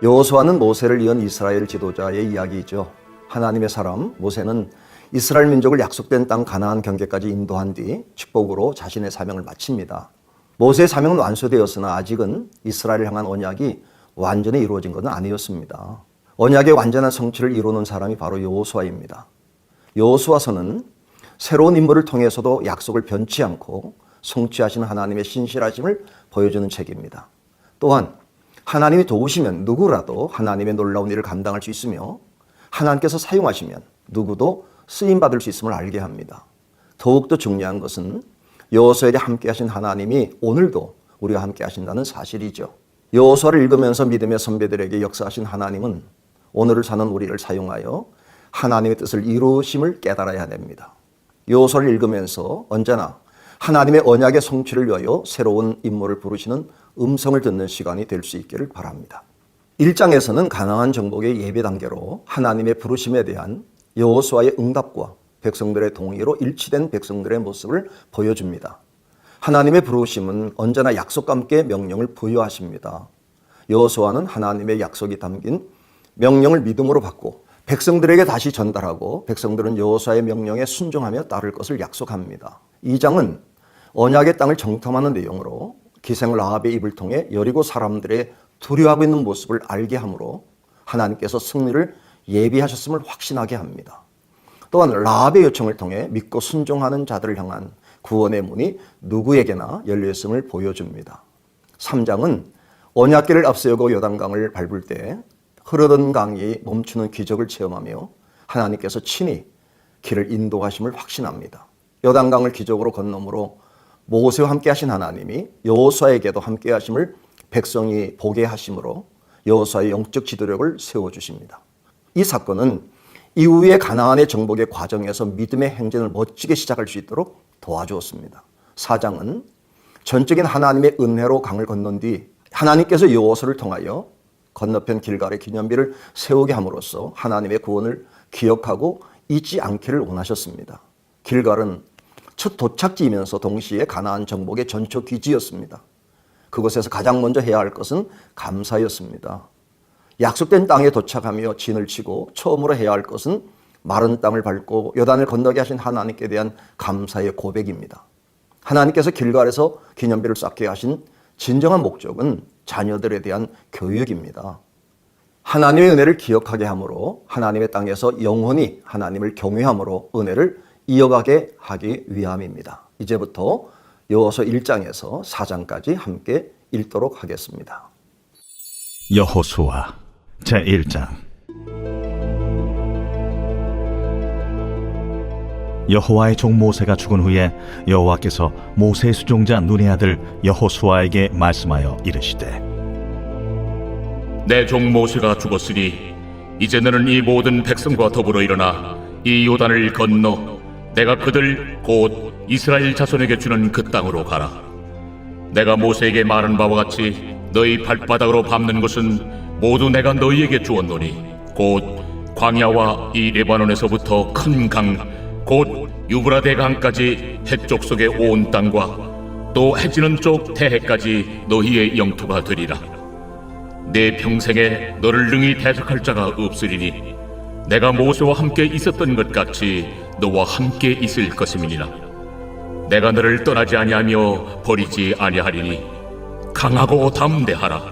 여호수아는 모세를 이은 이스라엘 지도자의 이야기이죠. 하나님의 사람 모세는 이스라엘 민족을 약속된 땅 가나안 경계까지 인도한 뒤 축복으로 자신의 사명을 마칩니다. 모세의 사명은 완수되었으나 아직은 이스라엘을 향한 언약이 완전히 이루어진 것은 아니었습니다. 언약의 완전한 성취를 이루는 사람이 바로 여호수아입니다. 여호수아서는 새로운 인물을 통해서도 약속을 변치 않고 성취하시는 하나님의 신실하심을 보여주는 책입니다. 또한 하나님이 도우시면 누구라도 하나님의 놀라운 일을 감당할 수 있으며 하나님께서 사용하시면 누구도 쓰임받을 수 있음을 알게 합니다. 더욱더 중요한 것은 여호수아에게 함께 하신 하나님이 오늘도 우리와 함께 하신다는 사실이죠. 여호수아를 읽으면서 믿음의 선배들에게 역사하신 하나님은 오늘을 사는 우리를 사용하여 하나님의 뜻을 이루심을 깨달아야 됩니다. 여호수아를 읽으면서 언제나 하나님의 언약의 성취를 위하여 새로운 인물을 부르시는 음성을 듣는 시간이 될 수 있기를 바랍니다. 1장에서는 가나안 정복의 예배 단계로 하나님의 부르심에 대한 여호수아의 응답과 백성들의 동의로 일치된 백성들의 모습을 보여줍니다. 하나님의 부르심은 언제나 약속과 함께 명령을 부여하십니다. 여호수아는 하나님의 약속이 담긴 명령을 믿음으로 받고 백성들에게 다시 전달하고 백성들은 여호수아의 명령에 순종하며 따를 것을 약속합니다. 2장은 언약의 땅을 정탐하는 내용으로 기생 라합의 입을 통해 여리고 사람들의 두려워하고 있는 모습을 알게 하므로 하나님께서 승리를 예비하셨음을 확신하게 합니다. 또한 라합의 요청을 통해 믿고 순종하는 자들을 향한 구원의 문이 누구에게나 열려있음을 보여줍니다. 3장은 언약궤를 앞세우고 요단강을 밟을 때 흐르던 강이 멈추는 기적을 체험하며 하나님께서 친히 길을 인도하심을 확신합니다. 요단강을 기적으로 건너므로 모세와 함께 하신 하나님이 여호수아에게도 함께 하심을 백성이 보게 하심으로 여호수아의 영적 지도력을 세워주십니다. 이 사건은 이후의 가나안의 정복의 과정에서 믿음의 행진을 멋지게 시작할 수 있도록 도와주었습니다. 4장은 전적인 하나님의 은혜로 강을 건넌 뒤 하나님께서 여호수아를 통하여 건너편 길갈의 기념비를 세우게 함으로써 하나님의 구원을 기억하고 잊지 않기를 원하셨습니다. 길갈은 첫 도착지이면서 동시에 가나안 정복의 전초 기지였습니다. 그곳에서 가장 먼저 해야 할 것은 감사였습니다. 약속된 땅에 도착하며 진을 치고 처음으로 해야 할 것은 마른 땅을 밟고 요단을 건너게 하신 하나님께 대한 감사의 고백입니다. 하나님께서 길갈에서 기념비를 쌓게 하신 진정한 목적은 자녀들에 대한 교육입니다. 하나님의 은혜를 기억하게 함으로 하나님의 땅에서 영원히 하나님을 경외함으로 은혜를 이어가게 하기 위함입니다. 이제부터 여호수아 1장에서 4장까지 함께 읽도록 하겠습니다. 여호수아 제1장. 여호와의 종 모세가 죽은 후에 여호와께서 모세의 수종자 눈의 아들 여호수아에게 말씀하여 이르시되, 내 종 모세가 죽었으니 이제 너는 이 모든 백성과 더불어 일어나 이 요단을 건너 내가 그들 곧 이스라엘 자손에게 주는 그 땅으로 가라. 내가 모세에게 말한 바와 같이 너희 발바닥으로 밟는 것은 모두 내가 너희에게 주었노니 곧 광야와 이 레바논에서부터 큰 강 곧 유브라데 강까지 해쪽 속의 온 땅과 또 해지는 쪽 태해까지 너희의 영토가 되리라. 내 평생에 너를 능히 대적할 자가 없으리니 내가 모세와 함께 있었던 것 같이 너와 함께 있을 것임이니라. 내가 너를 떠나지 아니하며 버리지 아니하리니 강하고 담대하라.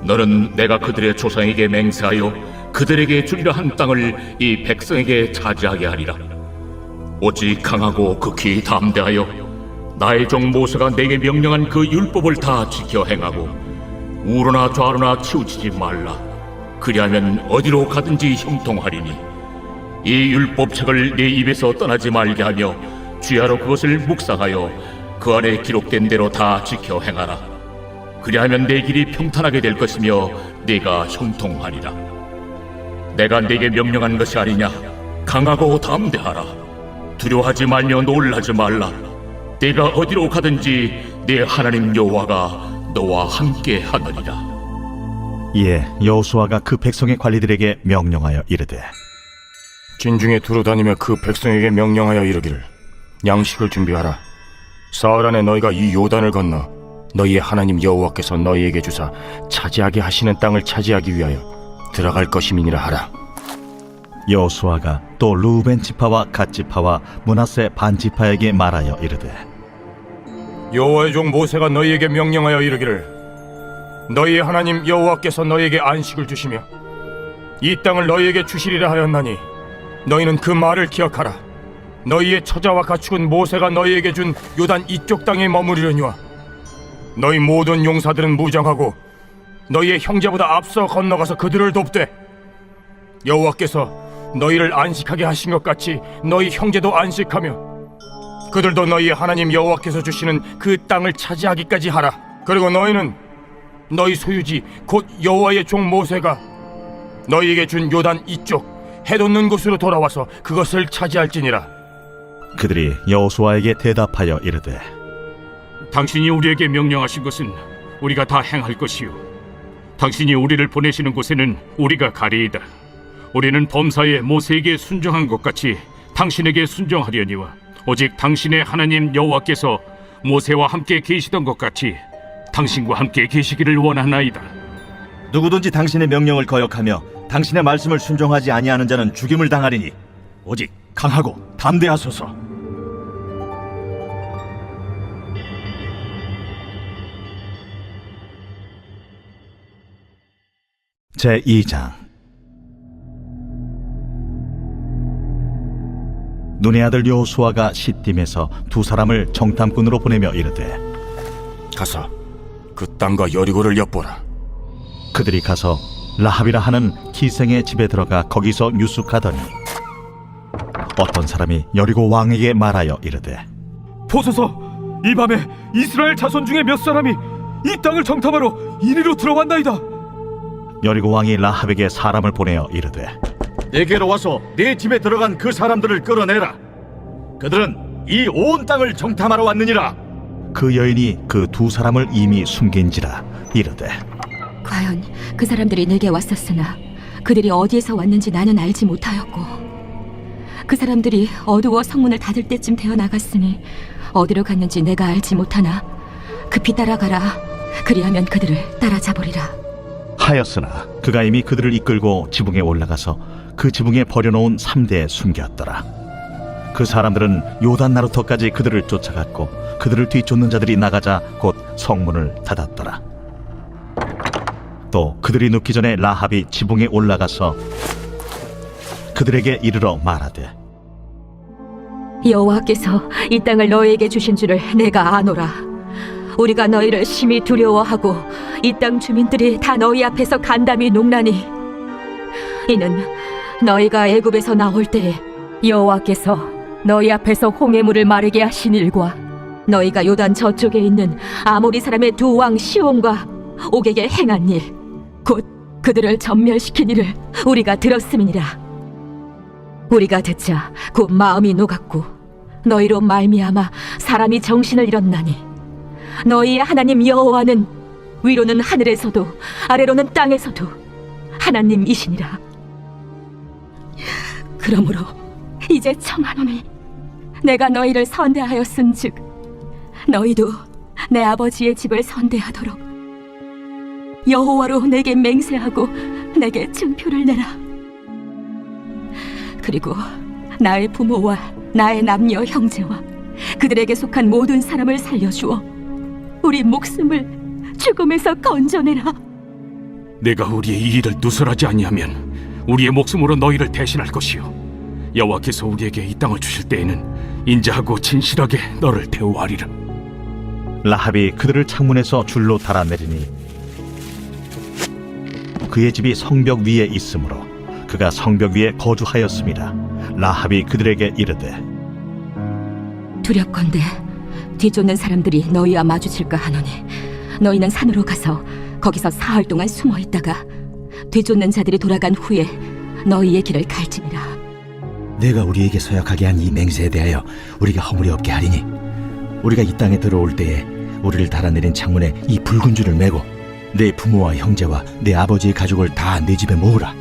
너는 내가 그들의 조상에게 맹세하여 그들에게 주리라 한 땅을 이 백성에게 차지하게 하리라. 오직 강하고 극히 담대하여 나의 종 모세가 내게 명령한 그 율법을 다 지켜 행하고 우로나 좌로나 치우치지 말라. 그리하면 어디로 가든지 형통하리니 이 율법책을 내 입에서 떠나지 말게 하며 주야로 그것을 묵상하여 그 안에 기록된 대로 다 지켜 행하라. 그리하면 내 길이 평탄하게 될 것이며 네가 형통하리라. 내가 네게 명령한 것이 아니냐. 강하고 담대하라. 두려워하지 말며 놀라지 말라. 네가 어디로 가든지 네 하나님 여호와가 너와 함께 하느니라. 이에 여호수아가 그 백성의 관리들에게 명령하여 이르되, 진중에 두루다니며 그 백성에게 명령하여 이르기를 양식을 준비하라. 사흘 안에 너희가 이 요단을 건너 너희의 하나님 여호와께서 너희에게 주사 차지하게 하시는 땅을 차지하기 위하여 들어갈 것임이니라 하라. 여호수아가 또 루벤 지파와 갓 지파와 므낫세 반 지파에게 말하여 이르되 여호와의 종 모세가 너희에게 명령하여 이르기를 너희의 하나님 여호와께서 너희에게 안식을 주시며 이 땅을 너희에게 주시리라 하였나니 너희는 그 말을 기억하라. 너희의 처자와 가축은 모세가 너희에게 준 요단 이쪽 땅에 머무르려니와 너희 모든 용사들은 무장하고 너희의 형제보다 앞서 건너가서 그들을 돕되 여호와께서 너희를 안식하게 하신 것 같이 너희 형제도 안식하며 그들도 너희의 하나님 여호와께서 주시는 그 땅을 차지하기까지 하라. 그리고 너희는 너희 소유지 곧 여호와의 종 모세가 너희에게 준 요단 이쪽 해 돋는 곳으로 돌아와서 그것을 차지할지니라. 그들이 여호수아에게 대답하여 이르되 당신이 우리에게 명령하신 것은 우리가 다 행할 것이요 당신이 우리를 보내시는 곳에는 우리가 가리이다. 우리는 범사에 모세에게 순종한 것 같이 당신에게 순종하려니와 오직 당신의 하나님 여호와께서 모세와 함께 계시던 것 같이 당신과 함께 계시기를 원하나이다. 누구든지 당신의 명령을 거역하며 당신의 말씀을 순종하지 아니하는 자는 죽임을 당하리니 오직 강하고 담대하소서. 제2장 눈의 아들 여호수아가 시딤에서 두 사람을 정탐꾼으로 보내며 이르되 가서 그 땅과 여리고를 엿보라. 그들이 가서 라합이라 하는 기생의 집에 들어가 거기서 유숙하더니 어떤 사람이 여리고 왕에게 말하여 이르되 보소서, 이 밤에 이스라엘 자손 중에 몇 사람이 이 땅을 정탐하러 이리로 들어왔나이다. 여리고 왕이 라합에게 사람을 보내어 이르되 내게로 와서 내 집에 들어간 그 사람들을 끌어내라. 그들은 이 온 땅을 정탐하러 왔느니라. 그 여인이 그 두 사람을 이미 숨긴지라 이르되 과연 그 사람들이 내게 왔었으나 그들이 어디에서 왔는지 나는 알지 못하였고 그 사람들이 어두워 성문을 닫을 때쯤 되어 나갔으니 어디로 갔는지 내가 알지 못하나 급히 따라가라. 그리하면 그들을 따라잡으리라 하였으나 그가 이미 그들을 이끌고 지붕에 올라가서 그 지붕에 버려놓은 3대에 숨겼더라. 그 사람들은 요단 나루터까지 그들을 쫓아갔고 그들을 뒤쫓는 자들이 나가자 곧 성문을 닫았더라. 또 그들이 눕기 전에 라합이 지붕에 올라가서 그들에게 이르러 말하되 여호와께서 이 땅을 너희에게 주신 줄을 내가 아노라. 우리가 너희를 심히 두려워하고 이 땅 주민들이 다 너희 앞에서 간담이 농나니 이는 너희가 애굽에서 나올 때에 여호와께서 너희 앞에서 홍해물을 마르게 하신 일과 너희가 요단 저쪽에 있는 아모리 사람의 두 왕 시온과 옥에게 행한 일 곧 그들을 전멸시킨 일을 우리가 들었음이니라. 우리가 듣자 곧 마음이 녹았고 너희로 말미암아 사람이 정신을 잃었나니 너희의 하나님 여호와는 위로는 하늘에서도 아래로는 땅에서도 하나님이시니라. 그러므로 이제 청하노니 내가 너희를 선대하였은즉 너희도 내 아버지의 집을 선대하도록 여호와로 내게 맹세하고 내게 증표를 내라. 그리고 나의 부모와 나의 남녀 형제와 그들에게 속한 모든 사람을 살려주어 우리 목숨을 죽음에서 건져내라. 내가 우리의 이 일을 누설하지 아니하면 우리의 목숨으로 너희를 대신할 것이요 여호와께서 우리에게 이 땅을 주실 때에는 인자하고 진실하게 너를 대우하리라. 라합이 그들을 창문에서 줄로 달아내리니 그의 집이 성벽 위에 있으므로 그가 성벽 위에 거주하였습니다. 라합이 그들에게 이르되 두렵건대 뒤쫓는 사람들이 너희와 마주칠까 하노니 너희는 산으로 가서 거기서 사흘 동안 숨어 있다가 뒤쫓는 자들이 돌아간 후에 너희의 길을 갈지니라. 내가 우리에게 서약하게 한 이 맹세에 대하여 우리가 허물이 없게 하리니 우리가 이 땅에 들어올 때에 우리를 달아내린 창문에 이 붉은 줄을 매고 내 부모와 형제와 내 아버지의 가족을 다 내 집에 모으라.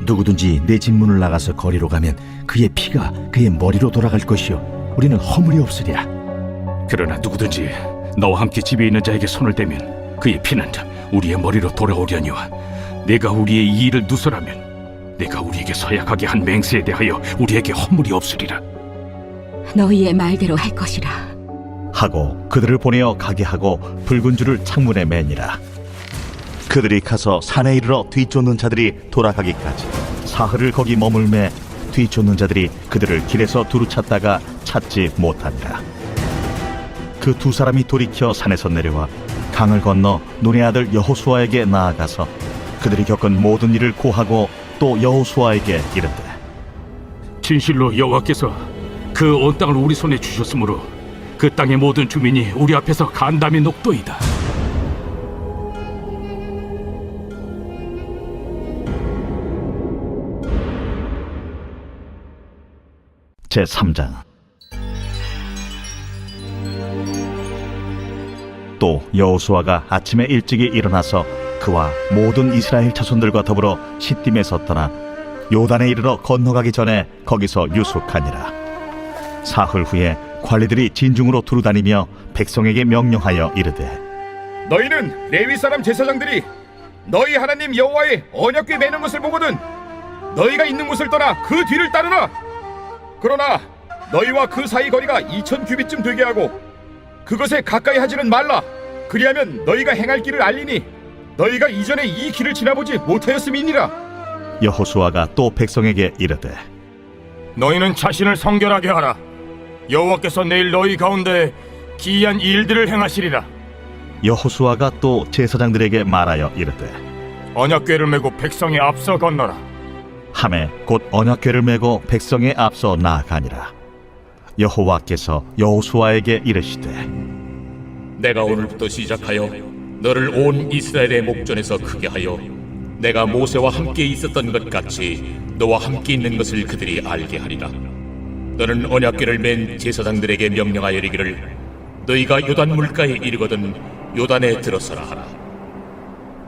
누구든지 내 집 문을 나가서 거리로 가면 그의 피가 그의 머리로 돌아갈 것이요 우리는 허물이 없으리라. 그러나 누구든지 너와 함께 집에 있는 자에게 손을 대면 그의 피는 우리의 머리로 돌아오려니와 내가 우리의 이 일을 누설하면 내가 우리에게 서약하게 한 맹세에 대하여 우리에게 허물이 없으리라. 너희의 말대로 할 것이라. 하고 그들을 보내어 가게 하고 붉은 줄을 창문에 매니라. 그들이 가서 산에 이르러 뒤쫓는 자들이 돌아가기까지 사흘을 거기 머물매 뒤쫓는 자들이 그들을 길에서 두루 찾다가 찾지 못하니라. 그 두 사람이 돌이켜 산에서 내려와 강을 건너 눈의 아들 여호수아에게 나아가서 그들이 겪은 모든 일을 고하고 또 여호수아에게 이르되 진실로 여호와께서 그 온 땅을 우리 손에 주셨으므로 그 땅의 모든 주민이 우리 앞에서 간담이 녹도이다. 제3장. 또 여호수아가 아침에 일찍이 일어나서 그와 모든 이스라엘 자손들과 더불어 시딤에 섰더나 요단에 이르러 건너가기 전에 거기서 유숙하니라. 사흘 후에 관리들이 진중으로 두루다니며 백성에게 명령하여 이르되 너희는 레위 사람 제사장들이 너희 하나님 여호와의 언약궤 매는 것을 보거든 너희가 있는 곳을 떠나 그 뒤를 따르라. 그러나 너희와 그 사이 거리가 2000규빗쯤 되게 하고 그것에 가까이 하지는 말라. 그리하면 너희가 행할 길을 알리니 너희가 이전에 이 길을 지나보지 못하였음이니라. 여호수아가 또 백성에게 이르되 너희는 자신을 성결하게 하라. 여호와께서 내일 너희 가운데 기이한 일들을 행하시리라. 여호수아가 또 제사장들에게 말하여 이르되 언약궤를 메고 백성의 앞서 건너라. 함에 곧 언약궤를 메고 백성에 앞서 나아가니라. 여호와께서 여호수아에게 이르시되 내가 오늘부터 시작하여 너를 온 이스라엘의 목전에서 크게 하여 내가 모세와 함께 있었던 것 같이 너와 함께 있는 것을 그들이 알게 하리라. 너는 언약궤를 맨 제사장들에게 명령하여 이르기를 너희가 요단 물가에 이르거든 요단에 들어서라 하라.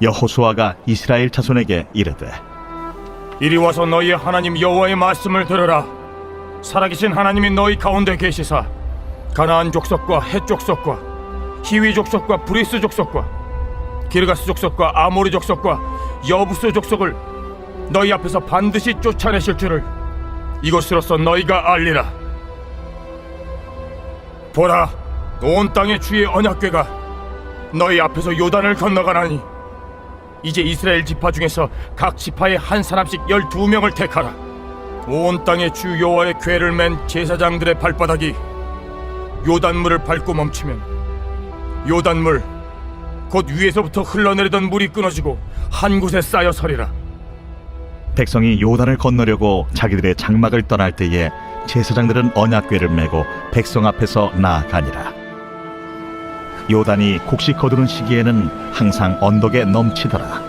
여호수아가 이스라엘 자손에게 이르되 이리 와서 너희의 하나님 여호와의 말씀을 들으라. 살아계신 하나님이 너희 가운데 계시사 가나안 족속과 헷 족속과 히위 족속과 브리스 족속과 기르가스 족속과 아모리 족속과 여부스 족속을 너희 앞에서 반드시 쫓아내실 줄을 이것으로서 너희가 알리라. 보라, 온 땅의 주의 언약궤가 너희 앞에서 요단을 건너가나니 이제 이스라엘 지파 중에서 각 지파에 한 사람씩 12명을 택하라. 온 땅의 주 여호와의 궤를 맨 제사장들의 발바닥이 요단물을 밟고 멈추면 요단물 곧 위에서부터 흘러내리던 물이 끊어지고 한 곳에 쌓여 서리라. 백성이 요단을 건너려고 자기들의 장막을 떠날 때에 제사장들은 언약궤를 메고 백성 앞에서 나아가니라. 요단이 곡식 거두는 시기에는 항상 언덕에 넘치더라.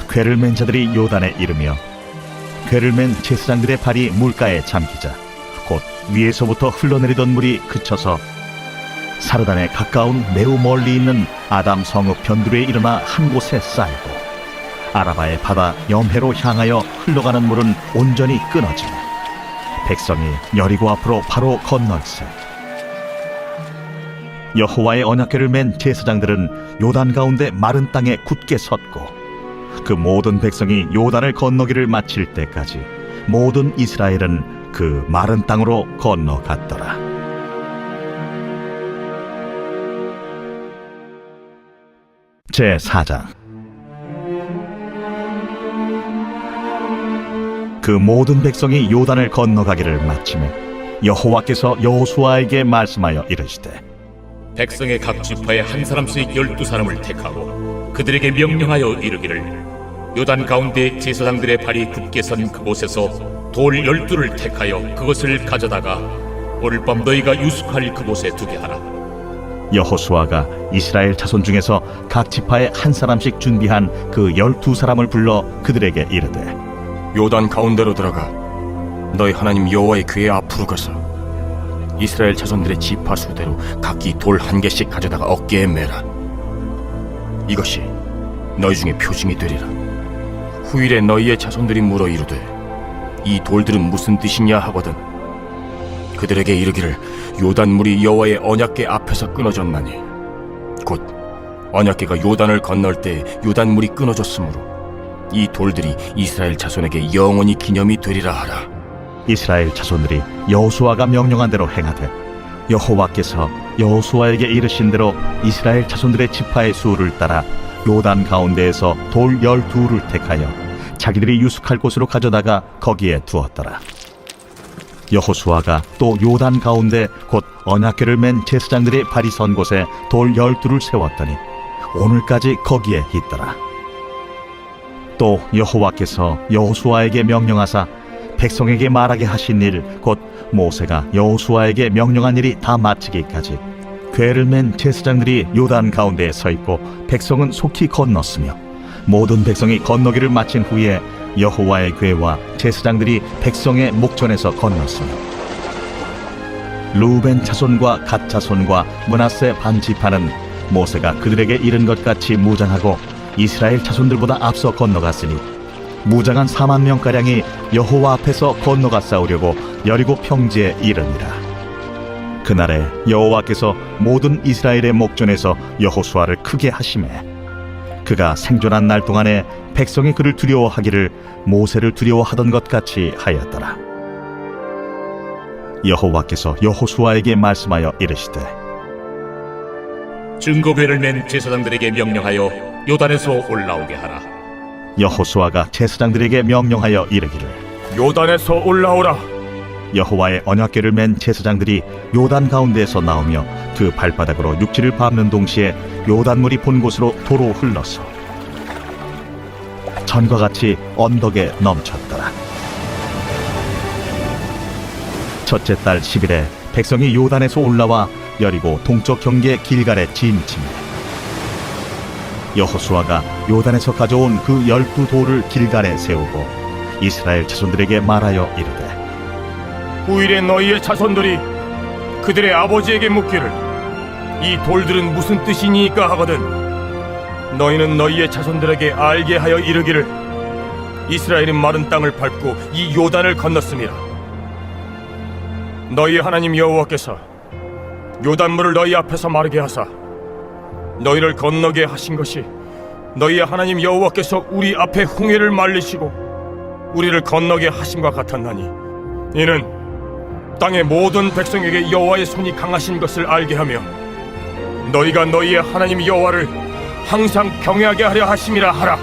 궤를 맨 자들이 요단에 이르며 궤를 맨 제사장들의 발이 물가에 잠기자 곧 위에서부터 흘러내리던 물이 그쳐서 사르단에 가까운 매우 멀리 있는 아담 성읍 변두리에 일어나 한 곳에 쌓이고 아라바의 바다 염해로 향하여 흘러가는 물은 온전히 끊어지며 백성이 여리고 앞으로 바로 건널세. 여호와의 언약궤를 맨 제사장들은 요단 가운데 마른 땅에 굳게 섰고 그 모든 백성이 요단을 건너기를 마칠 때까지 모든 이스라엘은 그 마른 땅으로 건너갔더라. 제4장. 그 모든 백성이 요단을 건너가기를 마치매 여호와께서 여호수아에게 말씀하여 이르시되 백성의 각 지파에 한 사람씩 12사람을 택하고 그들에게 명령하여 이르기를 요단 가운데 제사장들의 발이 굳게 선 그곳에서 돌 12를 택하여 그것을 가져다가 오늘 밤 너희가 유숙할 그곳에 두게 하라. 여호수아가 이스라엘 자손 중에서 각 지파에 한 사람씩 준비한 그 12사람을 불러 그들에게 이르되 요단 가운데로 들어가 너희 하나님 여호와의 궤 앞으로 가서 이스라엘 자손들의 지파 수대로 각기 돌 한 개씩 가져다가 어깨에 매라. 이것이 너희 중에 표징이 되리라. 후일에 너희의 자손들이 물어 이르되 이 돌들은 무슨 뜻이냐 하거든 그들에게 이르기를 요단물이 여호와의 언약궤 앞에서 끊어졌나니 언약궤가 요단을 건널 때 요단물이 끊어졌으므로 이 돌들이 이스라엘 자손에게 영원히 기념이 되리라 하라. 이스라엘 자손들이 여호수아가 명령한 대로 행하되 여호와께서 여호수아에게 이르신 대로 이스라엘 자손들의 지파의 수를 따라 요단 가운데에서 돌 12를 택하여 자기들이 유숙할 곳으로 가져다가 거기에 두었더라. 여호수아가 또 요단 가운데 곧 언약궤를 맨 제사장들이 발이 선 곳에 돌 12를 세웠더니 오늘까지 거기에 있더라. 또 여호와께서 여호수아에게 명령하사 백성에게 말하게 하신 일 곧 모세가 여호수아에게 명령한 일이 다 마치기까지 궤를 맨 제사장들이 요단 가운데에 서 있고 백성은 속히 건넜으며 모든 백성이 건너기를 마친 후에 여호와의 궤와 제사장들이 백성의 목전에서 건넜으며 루벤 자손과 갓 자손과 므낫세 반 지파는 모세가 그들에게 이른 것 같이 무장하고 이스라엘 자손들보다 앞서 건너갔으니 무장한 4만 명가량이 여호와 앞에서 건너가 싸우려고 여리고 평지에 이르니라. 그날에 여호와께서 모든 이스라엘의 목전에서 여호수아를 크게 하시매 그가 생존한 날 동안에 백성이 그를 두려워하기를 모세를 두려워하던 것 같이 하였더라. 여호와께서 여호수아에게 말씀하여 이르시되 증거궤를 맨 제사장들에게 명령하여 요단에서 올라오게 하라. 여호수아가 제사장들에게 명령하여 이르기를 요단에서 올라오라. 여호와의 언약궤를 맨 제사장들이 요단 가운데에서 나오며 그 발바닥으로 육지를 밟는 동시에 요단물이 본 곳으로 도로 흘러서 전과 같이 언덕에 넘쳤더라. 첫째 달 10일에 백성이 요단에서 올라와 여리고 동쪽 경계 길갈에 진침이라. 여호수아가 요단에서 가져온 그 12돌을 길갈에 세우고 이스라엘 자손들에게 말하여 이르되 후일에 너희의 자손들이 그들의 아버지에게 묻기를 이 돌들은 무슨 뜻이니까 하거든 너희는 너희의 자손들에게 알게 하여 이르기를 이스라엘은 마른 땅을 밟고 이 요단을 건넜습니다. 너희 하나님 여호와께서 요단물을 너희 앞에서 마르게 하사 너희를 건너게 하신 것이 너희의 하나님 여호와께서 우리 앞에 홍해를 말리시고 우리를 건너게 하심과 같았나니 이는 땅의 모든 백성에게 여호와의 손이 강하신 것을 알게 하며 너희가 너희의 하나님 여호와를 항상 경외하게 하려 하심이라 하라.